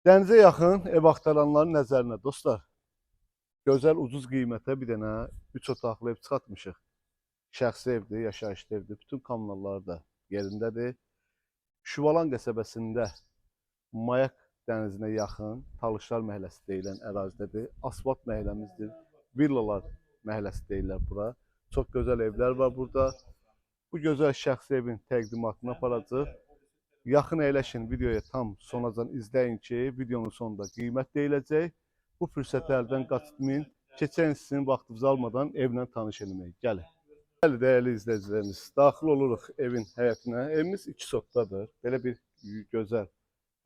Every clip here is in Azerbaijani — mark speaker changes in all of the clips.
Speaker 1: Dənizə yaxın ev axtaranların nəzərinə dostlar, gözəl ucuz qiymətə bir dənə 3 otaqlı ev çıxartmışıq. Şəxsi evdir, yaşayışlı evdir. Bütün kommunalları da yerindədir. Şüvalan qəsəbəsində Mayak dənizinə yaxın Talışlar məhəlləsi deyilən ərazidədir. Asfalt məhəlləmizdir. Villalar məhəlləsi deyirlər bura. Çox gözəl evlər var burada. Bu gözəl şəxsi evin təqdimatını aparacaq. Yaxın əyləşin, videoya tam sonacan izləyin ki, videonun sonunda qiymət deyiləcək. Bu fürsəti əldən qaçırmayın. Keçən sizin vaxtınızı almadan evlə tanış eləmək. Gəlin. Bəli, dəyərli izləyicilərimiz, daxil oluruq evin həyətinə. Evimiz 2 sotdadır. Belə bir gözəl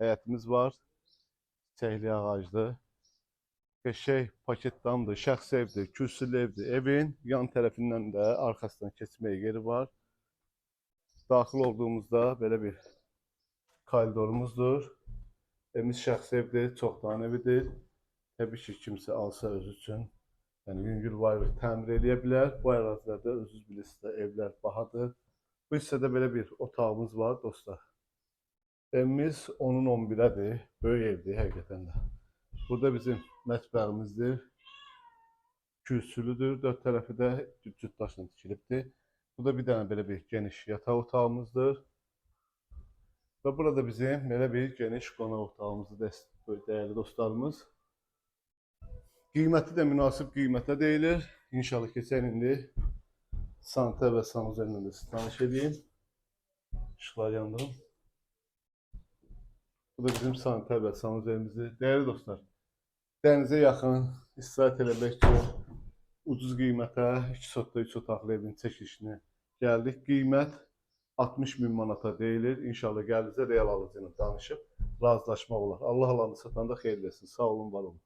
Speaker 1: həyətimiz var. Çiçəkli ağaclı. Qəşəng paket damdır, şəxsi evdir, kürsülü evdir. Evin yan tərəfindən də arxasından keçməyə yeri var. Daxil olduğumuzda belə bir koridorumuzdur. Evimiz şəxsi evdir, çoxdan evidir. Təbii ki, kimsə alsa özü üçün, yəni yüngül var təmir eləyə bilər. Bu ərazilərdə özünüz bilirsiniz də evlər bahadır. Bu hissədə belə bir otağımız var dostlar. Evimiz 10-un 11-ədir, böyük evdir həqiqətən də. Burada bizim mətbəximizdir. Kürsülüdür, dörd tərəfi də cüt daşla tikilibdir. Burada bir dənə belə bir geniş yataq otağımızdır. Və burada bizim belə bir geniş qonaq otağımızdır, dəyərli dostlarımız. Qiyməti də münasib qiymətə deyilir. İnşallah keçən indi sanitar və sanuzellə də tanış edeyim. İşıqlar yandırım. Bu da bizim sanitar və sanuzelimizdir. Dəyərli dostlar, dənizə yaxın istirahət eləmək üçün ucuz qiymətə 2 sotda 3 otaqlı evin çəkilişini gəldik. Qiymət 60.000 manata deyilir. İnşallah gəldikdə real alıcı ilə danışıb razılaşmaq olar. Allah alanı satanda xeyir versin. Sağ olun, var olun.